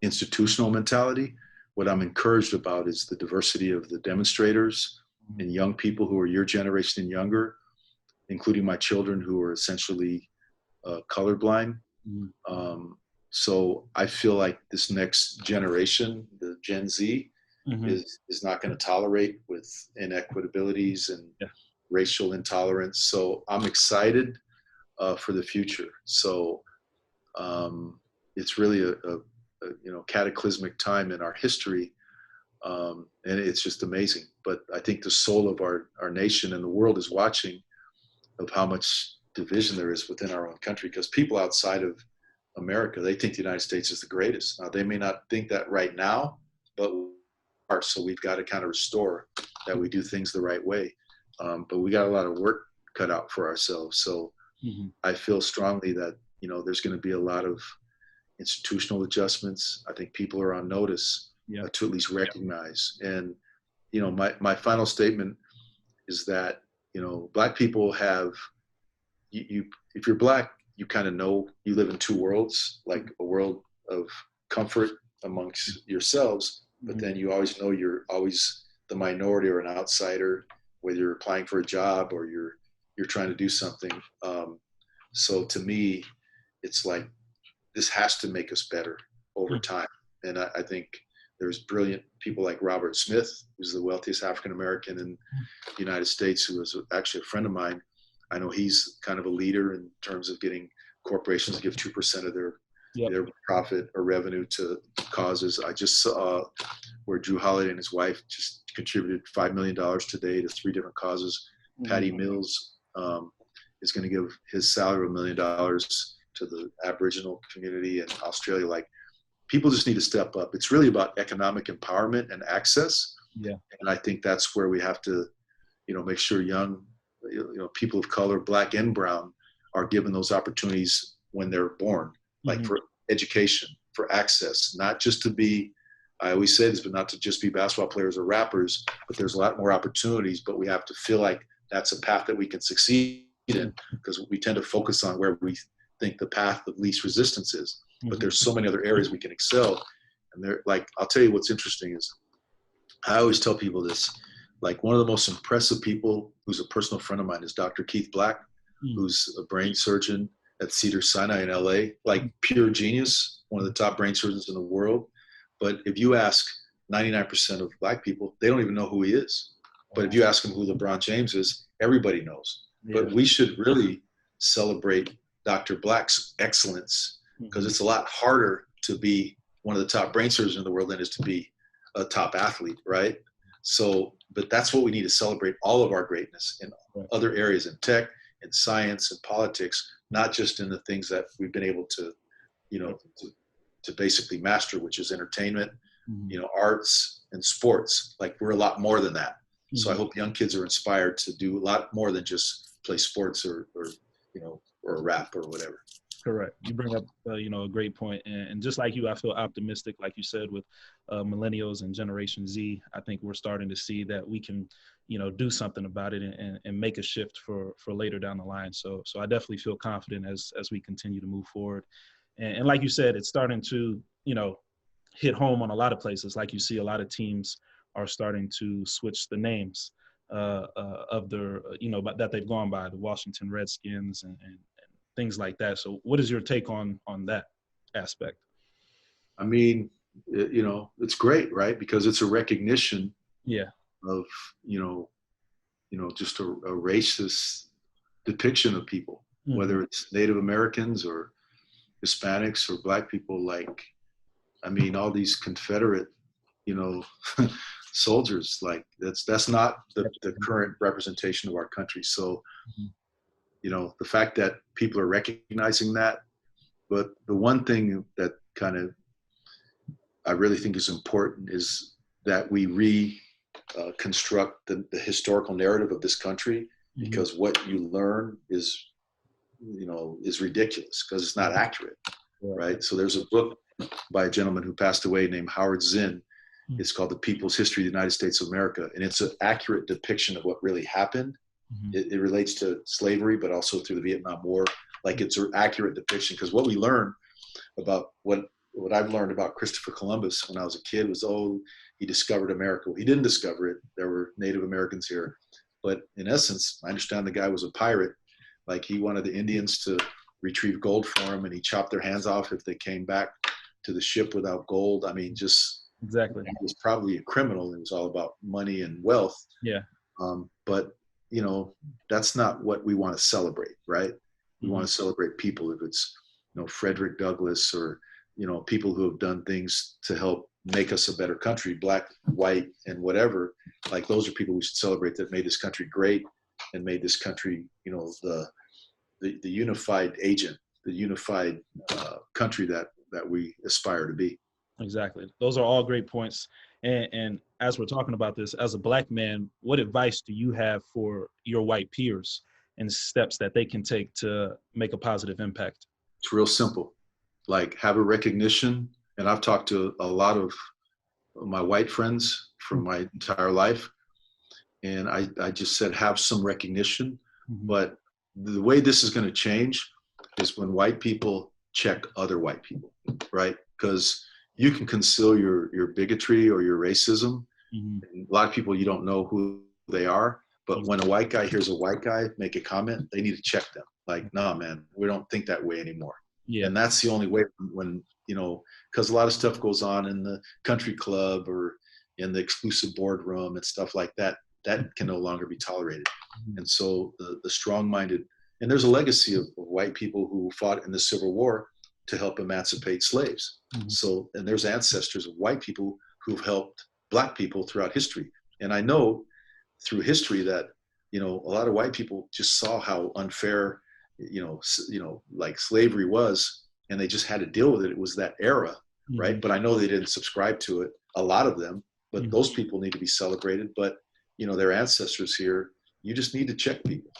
institutional mentality. What I'm encouraged about is the diversity of the demonstrators and young people who are your generation and younger, including my children who are essentially colorblind. So I feel like this next generation, the Gen Z, is not going to tolerate with inequitabilities and racial intolerance. So I'm excited for the future. So it's really a cataclysmic time in our history, and it's just amazing. But I think the soul of our nation and the world is watching of how much division there is within our own country, because people outside of America, they think the United States is the greatest. Now, they may not think that right now, but we are. So we've got to kind of restore that we do things the right way. But we got a lot of work cut out for ourselves. So I feel strongly that, there's going to be a lot of institutional adjustments. I think people are on notice to at least recognize. And, my final statement is that, Black people have, if you're Black, you kind of know you live in 2 worlds, like a world of comfort amongst yourselves, but then you always know you're always the minority or an outsider, whether you're applying for a job or you're trying to do something. So to me, it's like, this has to make us better over time. And I think there's brilliant people like Robert Smith, who's the wealthiest African-American in the United States, who is actually a friend of mine. I know he's kind of a leader in terms of getting corporations to give 2% of their profit or revenue to causes. I just saw where Drew Holiday and his wife just contributed $5 million today to 3 different causes. Patty Mills is going to give his salary $1 million to the Aboriginal community in Australia. Like, people just need to step up. It's really about economic empowerment and access. Yeah. And I think that's where we have to, make sure young, people of color, Black and brown, are given those opportunities when they're born, like for education, for access, not just to be, I always say this, but not to just be basketball players or rappers, but there's a lot more opportunities, but we have to feel like that's a path that we can succeed in, because we tend to focus on where we think the path of least resistance is. But there's so many other areas we can excel. And they're like, I'll tell you what's interesting is, I always tell people this, like, one of the most impressive people who's a personal friend of mine is Dr. Keith Black, who's a brain surgeon at Cedars-Sinai in LA, like pure genius, one of the top brain surgeons in the world. But if you ask 99% of Black people, they don't even know who he is. But if you ask them who LeBron James is, everybody knows. Yeah. But we should really celebrate Dr. Black's excellence, because it's a lot harder to be one of the top brain surgeons in the world than it is to be a top athlete, right? So, but that's what we need to celebrate, all of our greatness in other areas, in tech, in science, and politics, not just in the things that we've been able to, to basically master, which is entertainment, arts and sports. Like, we're a lot more than that. So I hope young kids are inspired to do a lot more than just play sports or rap or whatever. Correct. You bring up, a great point. And just like you, I feel optimistic, like you said, with millennials and Generation Z. I think we're starting to see that we can, do something about it and make a shift for later down the line. So I definitely feel confident as we continue to move forward. And like you said, it's starting to, hit home on a lot of places. Like, you see a lot of teams are starting to switch the names of their, that they've gone by, the Washington Redskins and things like that. So what is your take on that aspect? I mean, it's great, right? Because it's a recognition of, just a racist depiction of people, whether it's Native Americans or Hispanics or Black people. Like, I mean, all these Confederate, soldiers, like, that's not the current representation of our country. So, the fact that people are recognizing that. But the one thing that kind of I really think is important is that we reconstruct the historical narrative of this country, because what you learn is ridiculous, because it's not accurate, right? So there's a book by a gentleman who passed away named Howard Zinn. It's called The People's History of the United States of America, and it's an accurate depiction of what really happened. It relates to slavery, but also through the Vietnam War. Like, it's an accurate depiction, because what we learn about what I've learned about Christopher Columbus when I was a kid was, he discovered America. Well, he didn't discover it. There were Native Americans here. But in essence, I understand the guy was a pirate. Like, he wanted the Indians to retrieve gold for him, and he chopped their hands off if they came back to the ship without gold. I mean, just exactly. He was probably a criminal. It was all about money and wealth. Yeah. But that's not what we want to celebrate, right? We want to celebrate people. If it's, Frederick Douglass, or, people who have done things to help make us a better country, Black, white, and whatever, like, those are people we should celebrate, that made this country great and made this country, the unified agent, the unified country that we aspire to be. Exactly. Those are all great points. And as we're talking about this, as a Black man, what advice do you have for your white peers and steps that they can take to make a positive impact? It's real simple. Like, have a recognition. And I've talked to a lot of my white friends from my entire life. And I just said, have some recognition. But the way this is going to change is when white people check other white people, right? Because you can conceal your bigotry or your racism. And a lot of people, you don't know who they are. But when a white guy hears a white guy make a comment, they need to check them. Like, no, man, we don't think that way anymore. Yeah. And that's the only way when because a lot of stuff goes on in the country club or in the exclusive boardroom and stuff like that, that can no longer be tolerated. And so the strong-minded, and there's a legacy of white people who fought in the Civil War to help emancipate slaves. So, and there's ancestors of white people who've helped Black people throughout history. And I know through history that, a lot of white people just saw how unfair like slavery was, and they just had to deal with it. It was that era, right? But I know they didn't subscribe to it, a lot of them, but those people need to be celebrated. But, their ancestors here, you just need to check people,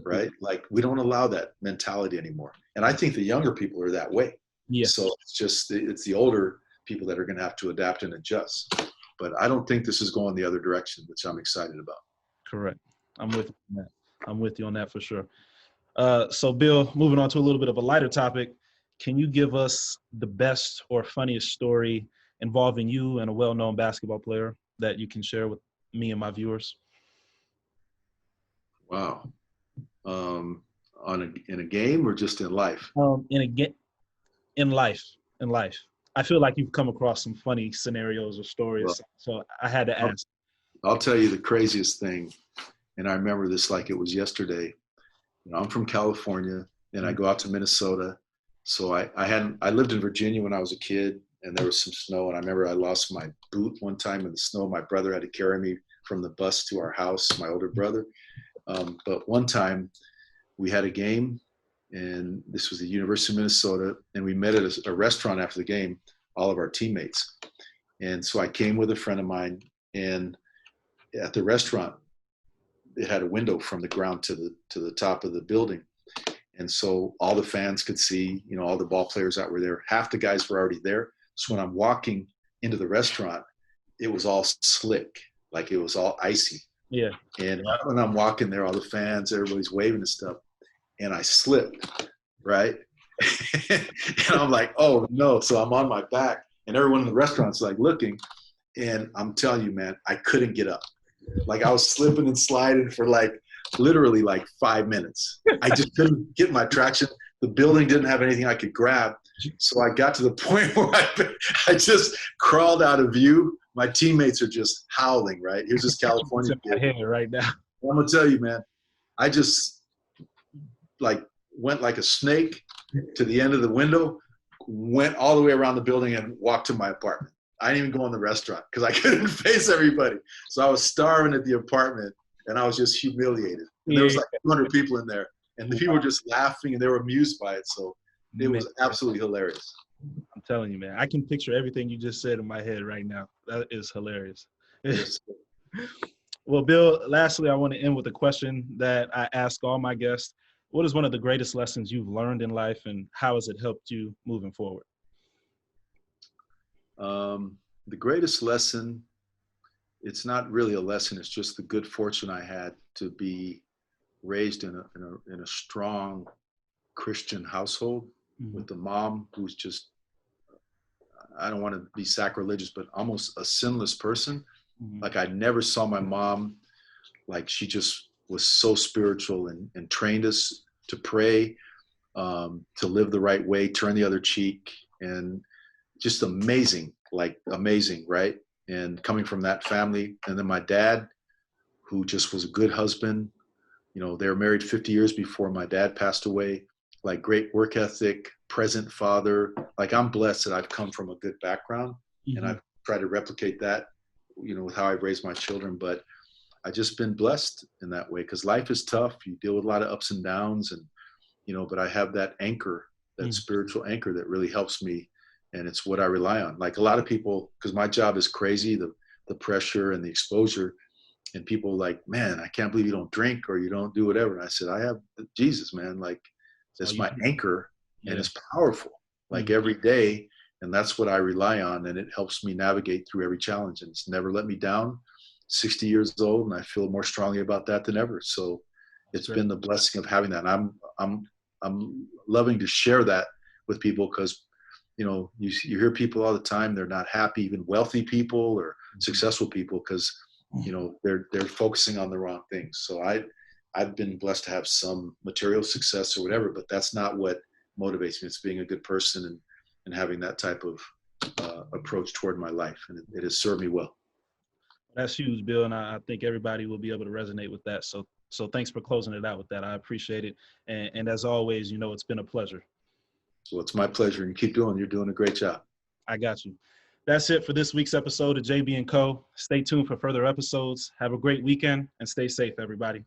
right? Like, we don't allow that mentality anymore. And I think the younger people are that way. Yeah. So it's the older people that are going to have to adapt and adjust. But I don't think this is going the other direction, which I'm excited about. Correct. I'm with you on that. I'm with you on that for sure. So Bill, moving on to a little bit of a lighter topic, can you give us the best or funniest story involving you and a well-known basketball player that you can share with me and my viewers? Wow. In a game or just in life? In life. I feel like you've come across some funny scenarios or stories, Well, so I had to ask. I'll tell you the craziest thing, and I remember this like it was yesterday. I'm from California, and I go out to Minnesota. So I lived in Virginia when I was a kid, and there was some snow, and I remember I lost my boot one time in the snow. My brother had to carry me from the bus to our house, my older brother. But one time we had a game, and this was the University of Minnesota, and we met at a restaurant after the game, all of our teammates. And so I came with a friend of mine, and at the restaurant, it had a window from the ground to the top of the building. And so all the fans could see, all the ball players that were there. Half the guys were already there. So when I'm walking into the restaurant, it was all slick, like it was all icy. Yeah. And when I'm walking there, all the fans, everybody's waving and stuff. And I slipped, right? And I'm like, oh no. So I'm on my back, and everyone in the restaurant's like looking. And I'm telling you, man, I couldn't get up. Like, I was slipping and sliding for literally 5 minutes. I just couldn't get my traction. The building didn't have anything I could grab. So I got to the point where I just crawled out of view. My teammates are just howling, right? Here's this California kid right now. I'm going to tell you, man, I just went like a snake to the end of the window, went all the way around the building, and walked to my apartment. I didn't even go in the restaurant because I couldn't face everybody. So I was starving at the apartment, and I was just humiliated. And there was 200 people in there, and the people were just laughing, and they were amused by it. So it was absolutely hilarious. I'm telling you, man, I can picture everything you just said in my head right now. That is hilarious. Well, Bill, lastly, I want to end with a question that I ask all my guests. What is one of the greatest lessons you've learned in life, and how has it helped you moving forward? The greatest lesson, it's not really a lesson. It's just the good fortune I had to be raised in a strong Christian household with a mom who's just, I don't want to be sacrilegious, but almost a sinless person. Like, I never saw my mom, she just was so spiritual and trained us to pray, to live the right way, turn the other cheek, and just amazing, right? And coming from that family. And then my dad, who just was a good husband, they were married 50 years before my dad passed away, great work ethic, present father. I'm blessed that I've come from a good background, and I've tried to replicate that, with how I've raised my children. But I've just been blessed in that way, because life is tough. You deal with a lot of ups and downs, and, but I have that anchor, that spiritual anchor that really helps me. And it's what I rely on. A lot of people, because my job is crazy, the pressure and the exposure, and people man, I can't believe you don't drink or you don't do whatever. And I said, I have Jesus, man. That's my anchor, and it's powerful, every day. And that's what I rely on. And it helps me navigate through every challenge. And it's never let me down. 60 years old, and I feel more strongly about that than ever. So it's been the blessing of having that. And I'm loving to share that with people, because you hear people all the time, they're not happy, even wealthy people or successful people, because they're focusing on the wrong things. So I've been blessed to have some material success or whatever, but that's not what motivates me. It's being a good person and having that type of approach toward my life, and it has served me well. That's huge, Bill, and I think everybody will be able to resonate with that. So thanks for closing it out with that. I appreciate it, and as always, it's been a pleasure. Well, it's my pleasure, and keep doing. You're doing a great job. I got you. That's it for this week's episode of JB & Co. Stay tuned for further episodes. Have a great weekend, and stay safe, everybody.